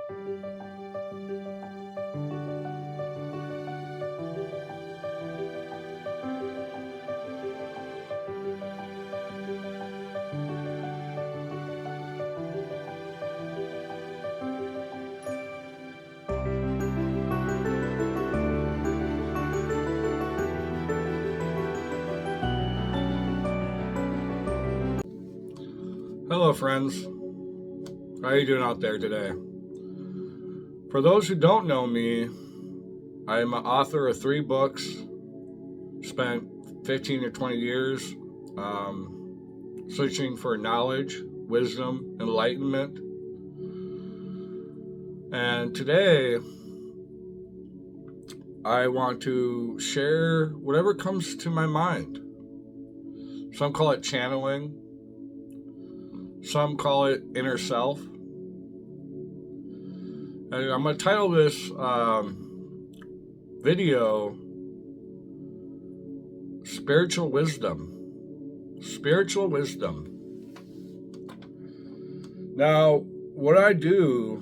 Hello, friends. How are you doing out there today? For those who don't know me, I am an author of 3 books. Spent 15 or 20 years searching for knowledge, wisdom, enlightenment. And today, I want to share whatever comes to my mind. Some call it channeling. Some call it inner self. And I'm going to title this video Spiritual Wisdom. Spiritual Wisdom. Now, what I do,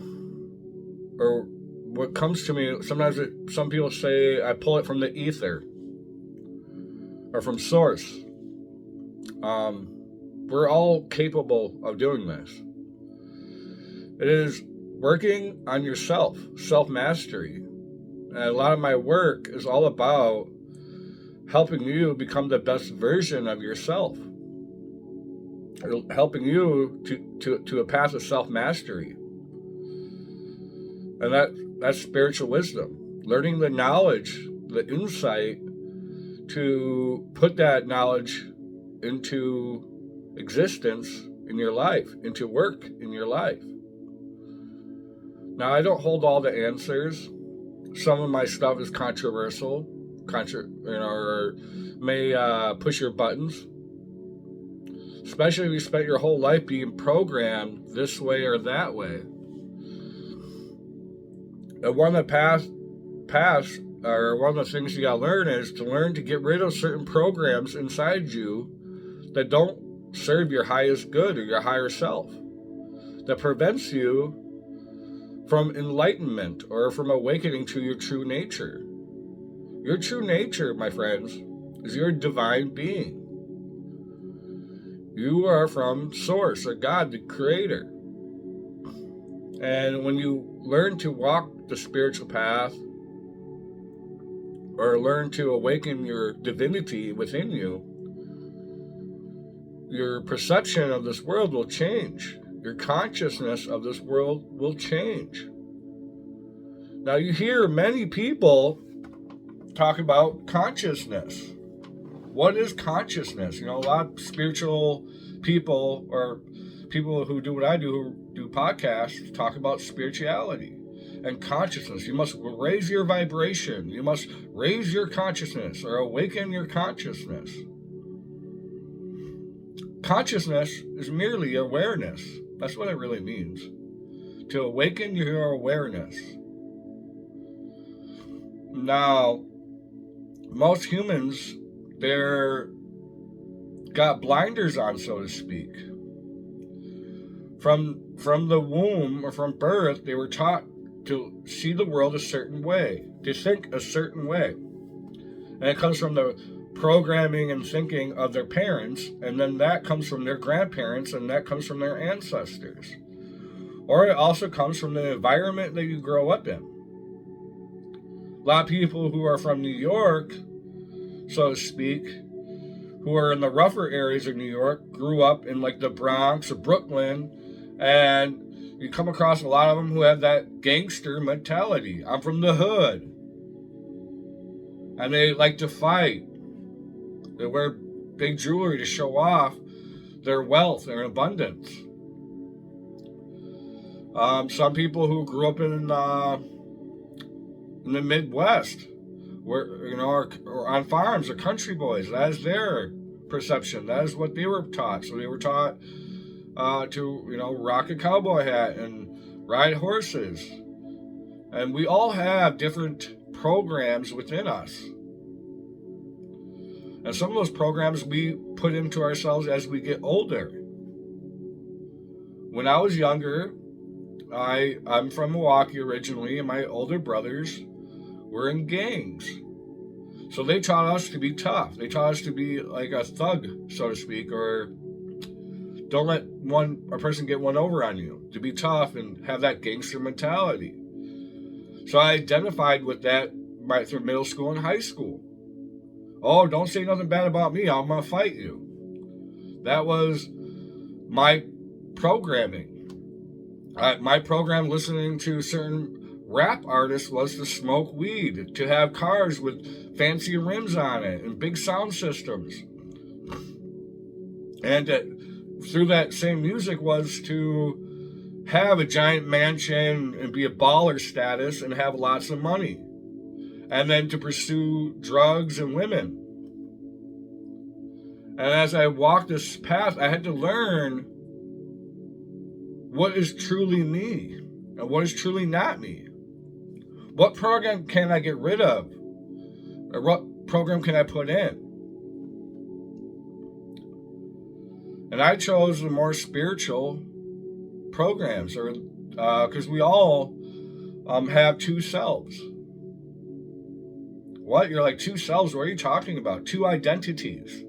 or what comes to me, sometimes some people say I pull it from the ether or from source. We're all capable of doing this. It is working on yourself, self-mastery. And a lot of my work is all about helping you become the best version of yourself. Helping you to a path of self-mastery. And that's spiritual wisdom. Learning the knowledge, the insight to put that knowledge into existence in your life, into work in your life. Now, I don't hold all the answers. Some of my stuff is controversial, or may push your buttons. Especially if you spent your whole life being programmed this way or that way. And one of the one of the things you gotta learn is to learn to get rid of certain programs inside you that don't serve your highest good or your higher self, that prevents you from enlightenment or from awakening to your true nature. Your true nature, my friends, is your divine being. You are from Source, or God, the Creator. And when you learn to walk the spiritual path, or learn to awaken your divinity within you, your perception of this world will change. Your consciousness of this world will change. Now, you hear many people talk about consciousness. What is consciousness? You know, a lot of spiritual people, or people who do what I do, who do podcasts, talk about spirituality and consciousness. You must raise your vibration. You must raise your consciousness, or awaken your consciousness. Consciousness is merely awareness. That's what it really means. To awaken your awareness. Now, most humans, they're got blinders on, so to speak. From the womb, or from birth, they were taught to see the world a certain way, to think a certain way. And it comes from the programming and thinking of their parents, and then that comes from their grandparents, and that comes from their ancestors. Or it also comes from the environment that you grow up in. A lot of people who are from New York, so to speak, who are in the rougher areas of New York, grew up in like the Bronx or Brooklyn, and you come across a lot of them who have that gangster mentality. I'm from the hood. And they like to fight. They wear big jewelry to show off their wealth, their abundance. Some people who grew up in the Midwest, where or on farms, or country boys. That is their perception. That is what they were taught. So they were taught to rock a cowboy hat and ride horses. And we all have different programs within us. And some of those programs we put into ourselves as we get older. When I was younger, I'm from Milwaukee originally, and my older brothers were in gangs. So they taught us to be tough. They taught us to be like a thug, so to speak, or don't let a person get one over on you. To be tough and have that gangster mentality. So I identified with that right through middle school and high school. Oh, don't say nothing bad about me. I'm going to fight you. That was my programming. My program listening to certain rap artists was to smoke weed, to have cars with fancy rims on it and big sound systems. And through that same music was to have a giant mansion and be a baller status and have lots of money. And then to pursue drugs and women. And as I walked this path, I had to learn what is truly me and what is truly not me. What program can I get rid of? Or what program can I put in? And I chose the more spiritual programs, or because we all have two selves. What? You're like, two selves? What are you talking about? Two identities.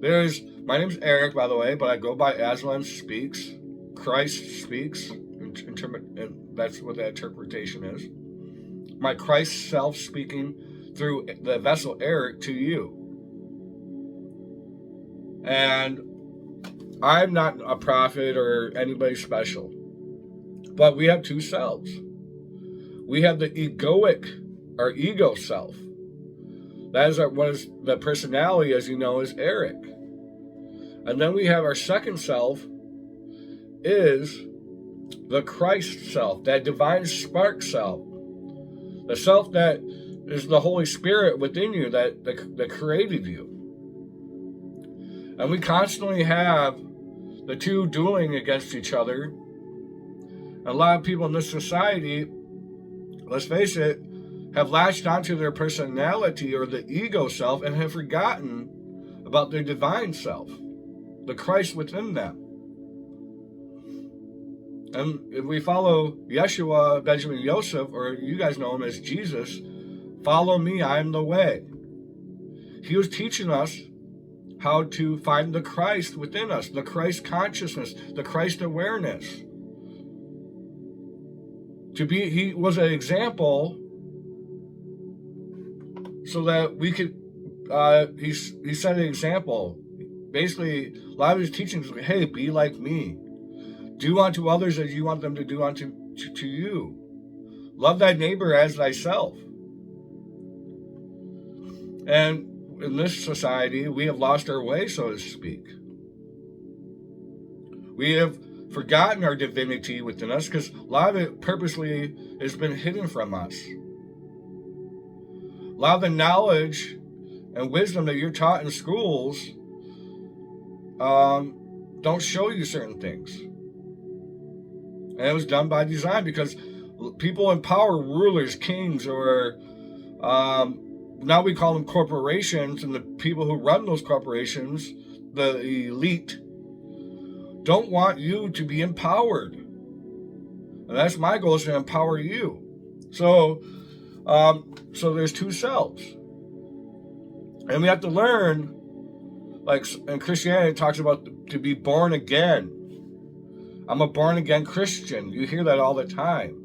My name's Eric, by the way, but I go by Aslan Speaks. Christ Speaks. And that's what the interpretation is. My Christ self speaking through the vessel Eric to you. And I'm not a prophet or anybody special. But we have two selves. We have the egoic, our ego self. That is what is the personality, as you know, is Eric. And then we have our second self is the Christ self, that divine spark self. The self that is the Holy Spirit within you that created you. And we constantly have the two dueling against each other. A lot of people in this society, let's face it, have latched onto their personality or the ego self and have forgotten about their divine self, the Christ within them. And if we follow Yeshua, Benjamin Yosef, or you guys know him as Jesus, follow me, I am the way. He was teaching us how to find the Christ within us, the Christ consciousness, the Christ awareness. He was an example so that we could, he set an example. Basically, a lot of his teachings were, hey, be like me. Do unto others as you want them to do unto to you. Love thy neighbor as thyself. And in this society, we have lost our way, so to speak. We have forgotten our divinity within us because a lot of it purposely has been hidden from us. A lot of the knowledge and wisdom that you're taught in schools don't show you certain things. And it was done by design because people in power, rulers, kings, or now we call them corporations, and the people who run those corporations, the elite, don't want you to be empowered. And that's my goal, is to empower you. So there's two selves. And we have to learn, like in Christianity, it talks about to be born again. I'm a born again Christian. You hear that all the time.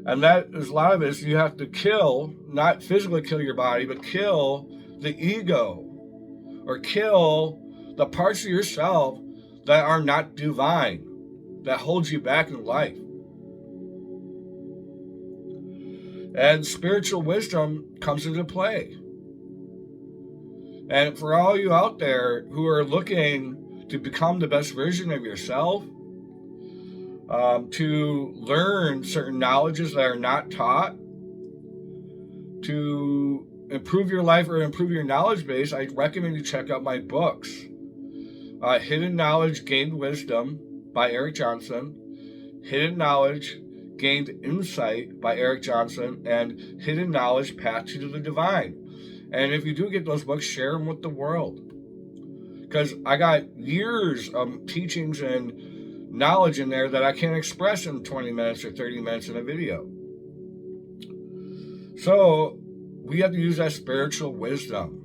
And that is a lot of it is you have to kill, not physically kill your body, but kill the ego. Or kill the parts of yourself that are not divine, that holds you back in life. And spiritual wisdom comes into play. And for all you out there who are looking to become the best version of yourself, to learn certain knowledges that are not taught, to improve your life or improve your knowledge base, I recommend you check out my books. Hidden Knowledge, Gained Wisdom by Eric Johnson, Hidden Knowledge, Gained Insight by Eric Johnson, and Hidden Knowledge, Path to the Divine. And if you do get those books, share them with the world. Because I got years of teachings and knowledge in there that I can't express in 20 minutes or 30 minutes in a video. So we have to use that spiritual wisdom.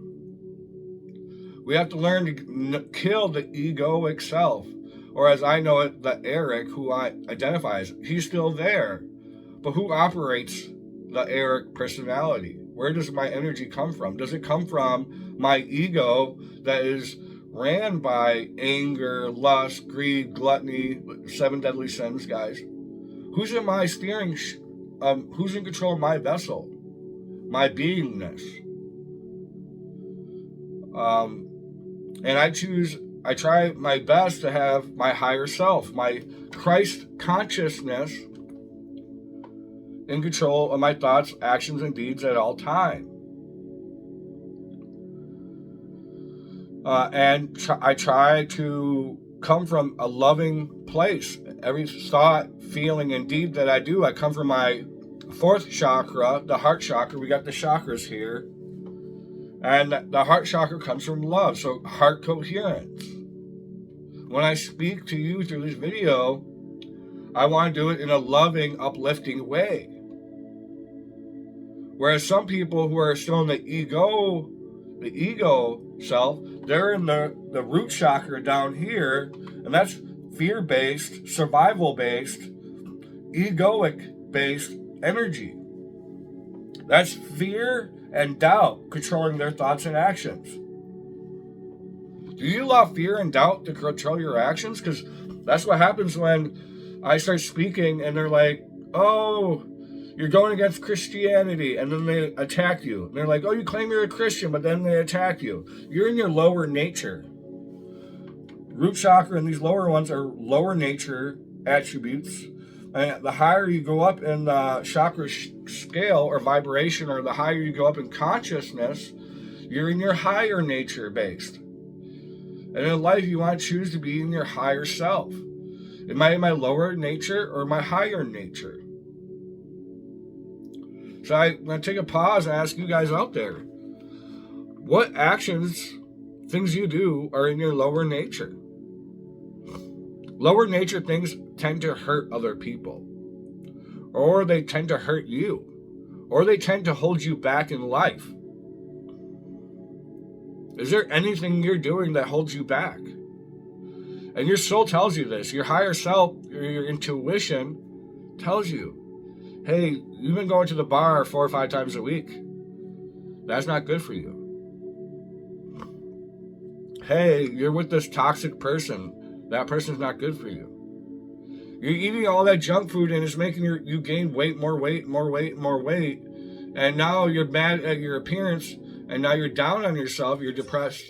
We have to learn to kill the egoic self, or as I know it, the Eric, who I identify as. He's still there, but who operates the Eric personality? Where does my energy come from? Does it come from my ego that is ran by anger, lust, greed, gluttony, 7 deadly sins, guys? Who's in my steering? Who's in control of my vessel, my beingness? And I try my best to have my higher self, my Christ consciousness, in control of my thoughts, actions, and deeds at all time. I try to come from a loving place. Every thought, feeling, and deed that I do, I come from my 4th chakra, the heart chakra. We got the chakras here. And the heart chakra comes from love, so heart coherence. When I speak to you through this video, I want to do it in a loving, uplifting way. Whereas some people who are still in the ego self, they're in the root chakra down here, and that's fear-based, survival-based, egoic-based energy. That's fear and doubt controlling their thoughts and actions. Do you allow fear and doubt to control your actions? Because that's what happens when I start speaking and they're like, oh, you're going against Christianity, and then they attack you. And they're like, oh, you claim you're a Christian, but then they attack you. You're in your lower nature. Root chakra and these lower ones are lower nature attributes. And the higher you go up in the chakra scale or vibration, or the higher you go up in consciousness, you're in your higher nature based. And in life, you want to choose to be in your higher self. Am I in my lower nature or my higher nature? So I'm going to take a pause and ask you guys out there, what actions, things you do, are in your lower nature? Lower nature things tend to hurt other people, or they tend to hurt you, or they tend to hold you back in life. Is there anything you're doing that holds you back? And your soul tells you this. Your higher self, your intuition tells you, hey, you've been going to the bar 4 or 5 times a week. That's not good for you. Hey, you're with this toxic person. That person's not good for you. You're eating all that junk food and it's making you gain weight, more weight. And now you're mad at your appearance, and now you're down on yourself, you're depressed.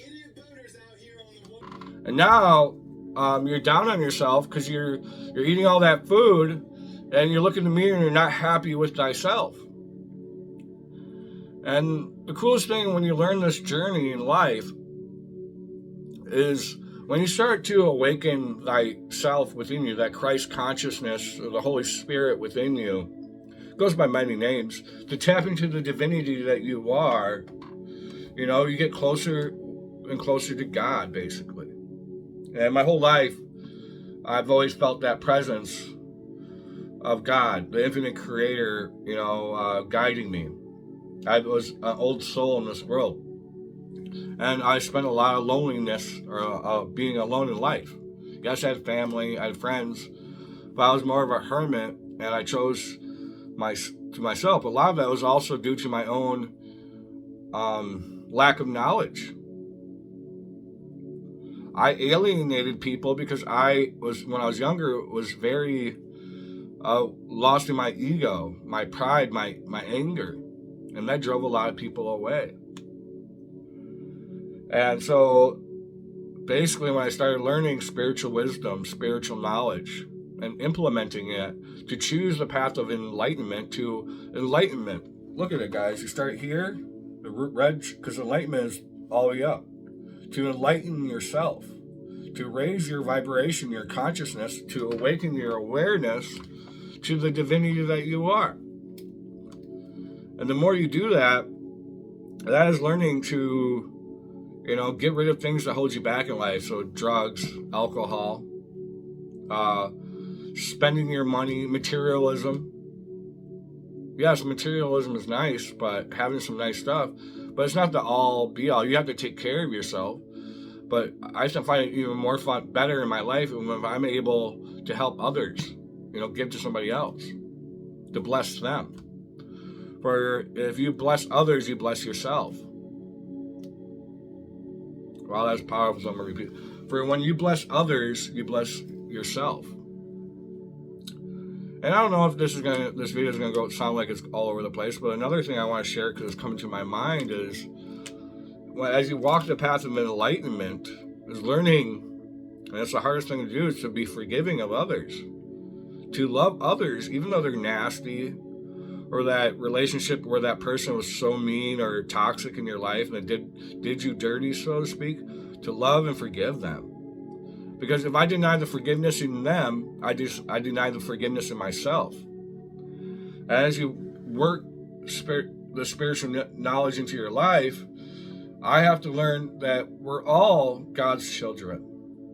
And now you're down on yourself because you're eating all that food, and you look in the mirror and you're not happy with thyself. And the coolest thing when you learn this journey in life is when you start to awaken thyself within you, that Christ consciousness, or the Holy Spirit within you, goes by many names, to tap into the divinity that you are, you get closer and closer to God, basically. And my whole life, I've always felt that presence of God, the infinite creator, guiding me. I was an old soul in this world. And I spent a lot of loneliness, or being alone in life. Yes, I had family, I had friends, but I was more of a hermit, and I chose to myself. A lot of that was also due to my own lack of knowledge. I alienated people because when I was younger, was very lost in my ego, my pride, my anger, and that drove a lot of people away. And so basically when I started learning spiritual wisdom, spiritual knowledge, and implementing it to choose the path of enlightenment to enlightenment. Look at it, guys. You start here, the root red, because enlightenment is all the way up. To enlighten yourself, to raise your vibration, your consciousness, to awaken your awareness to the divinity that you are. And the more you do that, that is learning to, get rid of things that hold you back in life. So drugs, alcohol, spending your money, materialism. Yes, materialism is nice, but having some nice stuff, but it's not the all be all. You have to take care of yourself. But I find it even more fun, better in my life when I'm able to help others, give to somebody else, to bless them. For if you bless others, you bless yourself. Wow, that's powerful. So I'm going to repeat. For when you bless others, you bless yourself. And I don't know if this video is gonna sound like it's all over the place, but another thing I want to share because it's coming to my mind is, as you walk the path of enlightenment, is learning, and that's the hardest thing to do, is to be forgiving of others, to love others even though they're nasty, or that relationship where that person was so mean or toxic in your life and it did you dirty, so to speak, to love and forgive them. Because if I deny the forgiveness in them, I deny the forgiveness in myself. As you work the spiritual knowledge into your life, I have to learn that we're all God's children.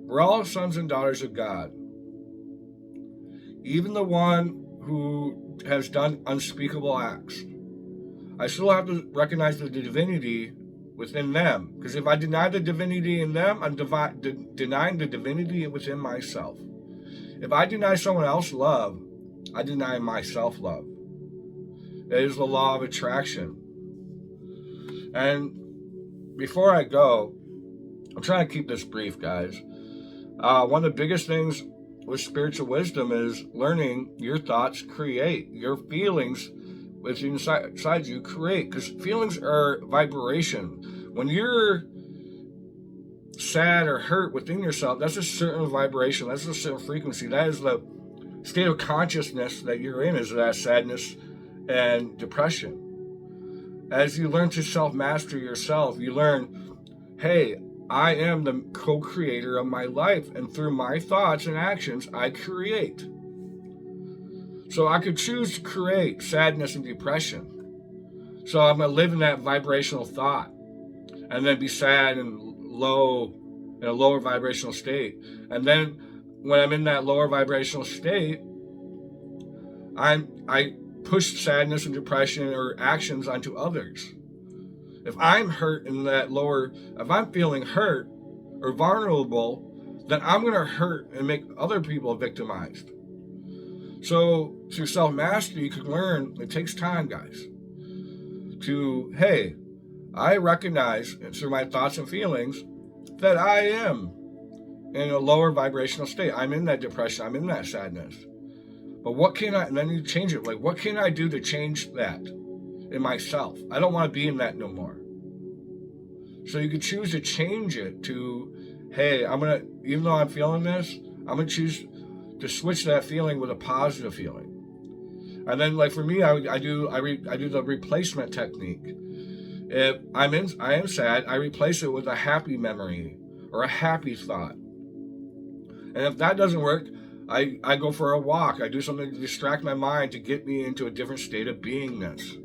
We're all sons and daughters of God. Even the one who has done unspeakable acts, I still have to recognize the divinity within them. Because if I deny the divinity in them, I'm denying the divinity within myself. If I deny someone else love, I deny myself love. It is the law of attraction. And before I go, I'm trying to keep this brief, guys. One of the biggest things with spiritual wisdom is learning your thoughts create. Your feelings within inside you create. Because feelings are vibration. When you're sad or hurt within yourself, that's a certain vibration. That's a certain frequency. That is the state of consciousness that you're in, is that sadness and depression. As you learn to self-master yourself, you learn, hey, I am the co-creator of my life, and through my thoughts and actions, I create. So I could choose to create sadness and depression. So I'm going to live in that vibrational thought, and then be sad and low, in a lower vibrational state. And then when I'm in that lower vibrational state, I push sadness and depression or actions onto others. If I'm hurt in that lower, if I'm feeling hurt or vulnerable, then I'm going to hurt and make other people victimized. So through self-mastery, you can learn, it takes time, guys, to, hey, I recognize through my thoughts and feelings that I am in a lower vibrational state. I'm in that depression. I'm in that sadness. But what can I, and then you change it. Like, what can I do to change that in myself? I don't want to be in that no more. So you could choose to change it to, hey, even though I'm feeling this, I'm going to choose to switch that feeling with a positive feeling. And then, like, for me, I do the replacement technique. If I am sad, I replace it with a happy memory or a happy thought. And if that doesn't work, I go for a walk. I do something to distract my mind to get me into a different state of beingness.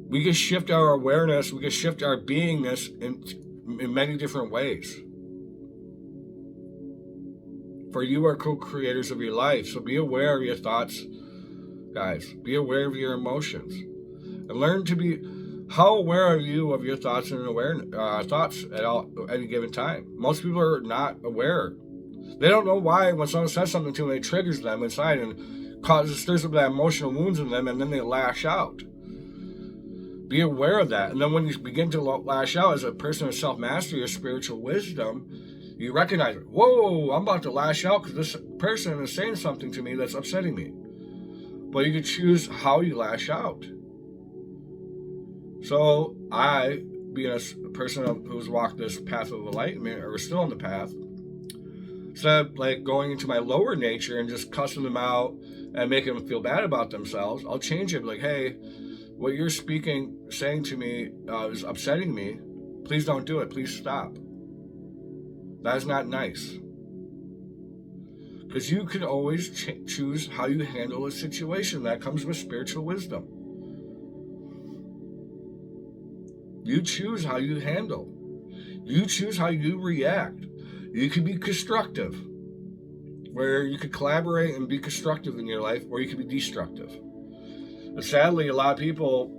We can shift our awareness, we can shift our beingness in many different ways. For you are co-creators of your life, so be aware of your thoughts, guys. Be aware of your emotions. And learn to be, how aware are you of your thoughts and thoughts at any given time? Most people are not aware. They don't know why when someone says something to them, it triggers them inside and stirs up that emotional wounds in them, and then they lash out. Be aware of that. And then when you begin to lash out as a person of self-mastery or spiritual wisdom, you recognize, whoa, I'm about to lash out because this person is saying something to me that's upsetting me. But you can choose how you lash out. So I, being a person who's walked this path of enlightenment, or still on the path, instead of like going into my lower nature and just cussing them out and making them feel bad about themselves, I'll change it. Like, hey, what you're saying to me is upsetting me. Please don't do it. Please stop. That is not nice. Because you can always choose how you handle a situation. That comes with spiritual wisdom. You choose how you handle. You choose how you react. You can be constructive. where you could collaborate and be constructive in your life, or you could be destructive. And sadly, a lot of people,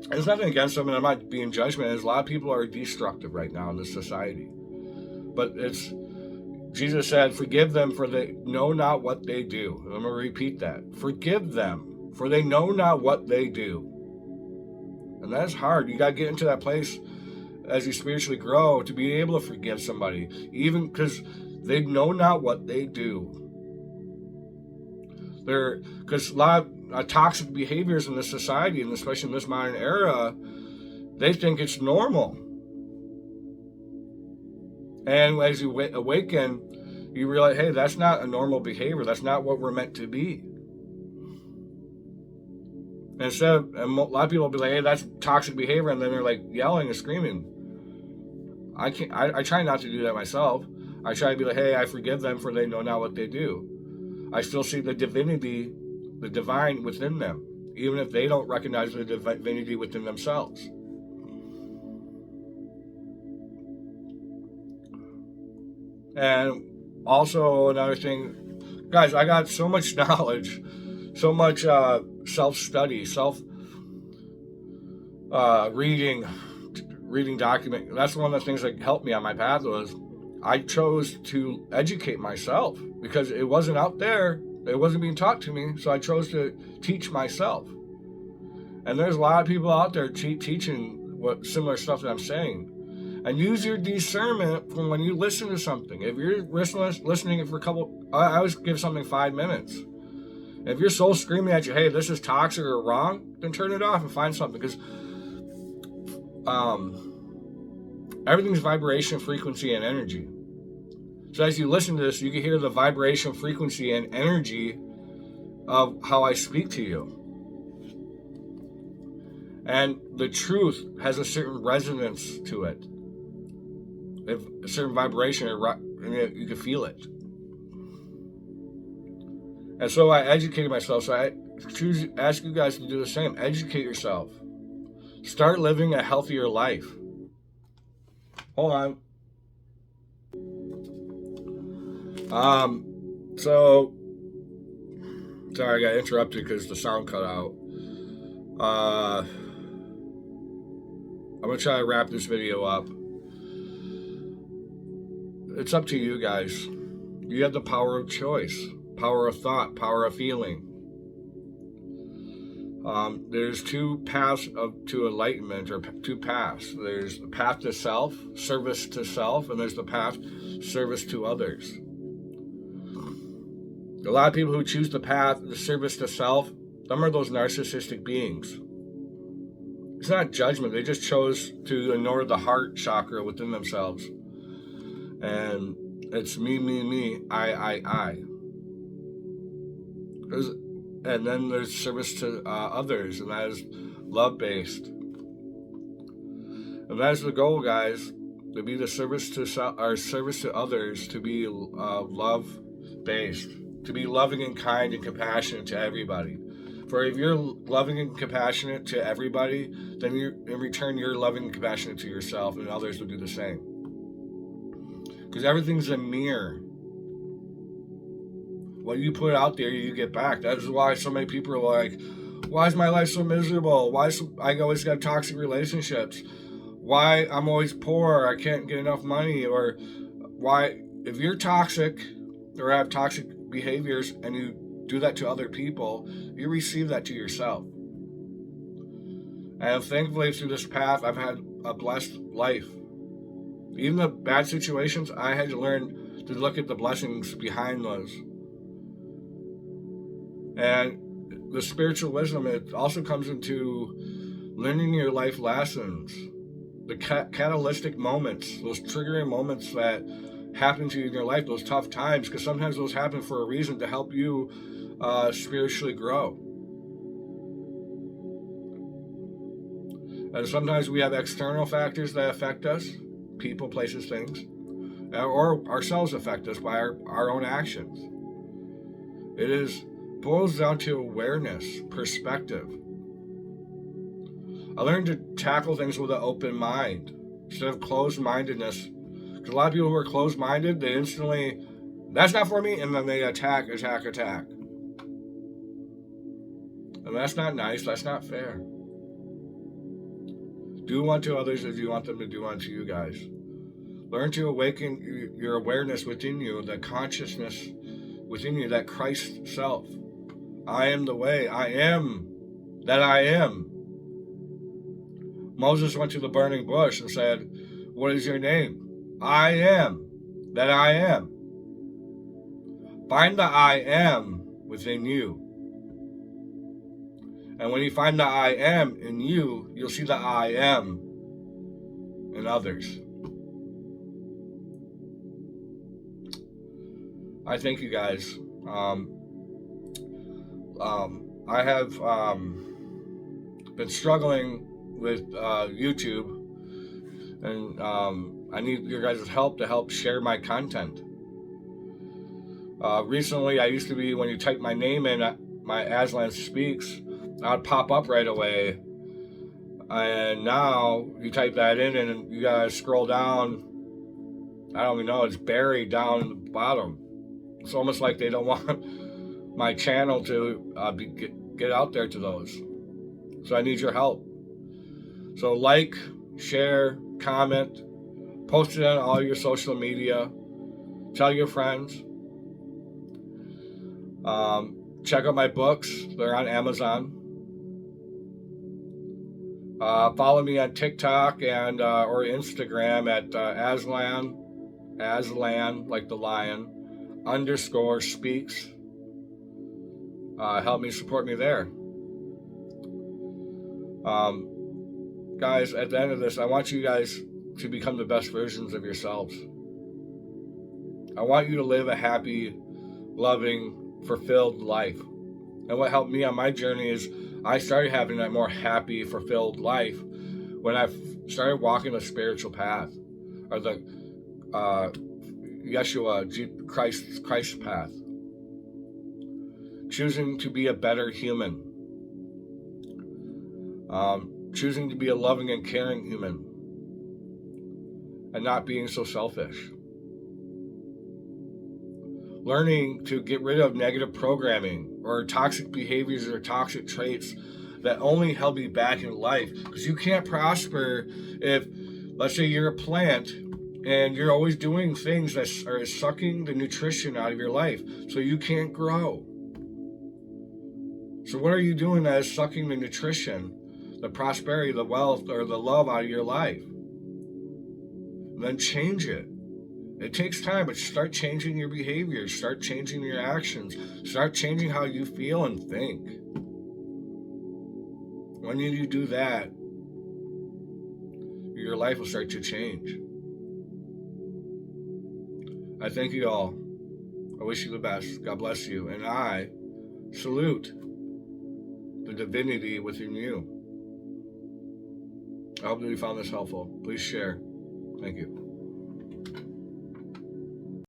and there's nothing against them, and I'm not being judgmental, a lot of people are destructive right now in this society. But Jesus said, forgive them, for they know not what they do. And I'm going to repeat that. Forgive them, for they know not what they do. And that's hard. You got to get into that place as you spiritually grow to be able to forgive somebody, even because they know not what they do. Because a lot of toxic behaviors in this society, and especially in this modern era, they think it's normal. And as you awaken, you realize, hey, that's not a normal behavior. That's not what we're meant to be. And and a lot of people will be like, hey, that's toxic behavior, and then they're like yelling and screaming. I try not to do that myself. I try to be like, hey, I forgive them, for they know not what they do. I still see the divinity, the divine within them, even if they don't recognize the divinity within themselves. And also another thing, guys, I got so much knowledge, so much self-study, reading document. That's one of the things that helped me on my path was I chose to educate myself because it wasn't out there. It wasn't being taught to me. So I chose to teach myself. And there's a lot of people out there teaching what similar stuff that I'm saying. And use your discernment from when you listen to something. If you're listening for I always give something 5 minutes. If your soul's screaming at you, hey, this is toxic or wrong, then turn it off and find something. Because everything's vibration, frequency, and energy. So as you listen to this, you can hear the vibration, frequency, and energy of how I speak to you. And the truth has a certain resonance to it. If a certain vibration, you can feel it. And so I educated myself. So I ask you guys to do the same. Educate yourself. Start living a healthier life. Hold on. So sorry, I got interrupted because the sound cut out. I'm gonna try to wrap this video up. It's up to you guys. You have the power of choice, power of thought, power of feeling. There's two paths to enlightenment, or two paths. There's the path to self, service to self, and there's the path service to others. A lot of people who choose the path, the service to self, them are those narcissistic beings. It's not judgment. They just chose to ignore the heart chakra within themselves. And it's me, I. And then there's service to others, and that is love-based. And that is the goal, guys, to be the service to service to others, to be love-based, to be loving and kind and compassionate to everybody. For if you're loving and compassionate to everybody, then in return you're loving and compassionate to yourself, and others will do the same. Because everything's a mirror. What you put out there, you get back. That is why so many people are like, why is my life so miserable? Why I always got toxic relationships? Why I'm always poor? I can't get enough money? Or why, if you're toxic or have toxic behaviors and you do that to other people, you receive that to yourself. And thankfully through this path, I've had a blessed life. Even the bad situations, I had to learn to look at the blessings behind those. And the spiritual wisdom, it also comes into learning your life lessons, the catalytic moments, those triggering moments that happen to you in your life, those tough times, because sometimes those happen for a reason to help you spiritually grow. And sometimes we have external factors that affect us, people, places, things, or ourselves affect us by our own actions. It boils down to awareness, perspective. I learned to tackle things with an open mind instead of closed-mindedness. Because a lot of people who are closed-minded, they instantly That's not for me, and then they attack. And that's not nice, that's not fair. Do unto others as you want them to do unto you guys. Learn to awaken your awareness within you, the consciousness within you, that Christ self. I am the way, I am that I am. Moses went to the burning bush and said, what is your name? I am that I am. Find the I am within you. And when you find the I am in you, you'll see the I am in others. I thank you guys. I have been struggling with YouTube, and I need your guys' help to help share my content. Recently, I used to be, when you type my name in, my Aslan Speaks, I'd pop up right away. And now you type that in and you guys scroll down. I don't even know, it's buried down in the bottom. It's almost like they don't want my channel to get out there to those. So I need your help. So like, share, comment, post it on all your social media, tell your friends. Check out my books, they're on Amazon. Follow me on TikTok and or Instagram at Aslan, like the lion, _speaks. Help me, support me there. Guys, at the end of this, I want you guys to become the best versions of yourselves. I want you to live a happy, loving, fulfilled life. And what helped me on my journey is I started having that more happy, fulfilled life when I started walking the spiritual path, or the Yeshua, Christ's path. Choosing to be a better human. Choosing to be a loving and caring human. And not being so selfish. Learning to get rid of negative programming or toxic behaviors or toxic traits that only held me back in life. Because you can't prosper if, let's say you're a plant and you're always doing things that are sucking the nutrition out of your life, so you can't grow. So what are you doing that is sucking the nutrition, the prosperity, the wealth, or the love out of your life? And then change it. It takes time, but start changing your behaviors, start changing your actions, start changing how you feel and think. When you do that, your life will start to change. I thank you all. I wish you the best. God bless you. And I salute the divinity within you. I hope that you found this helpful. Please share. Thank you.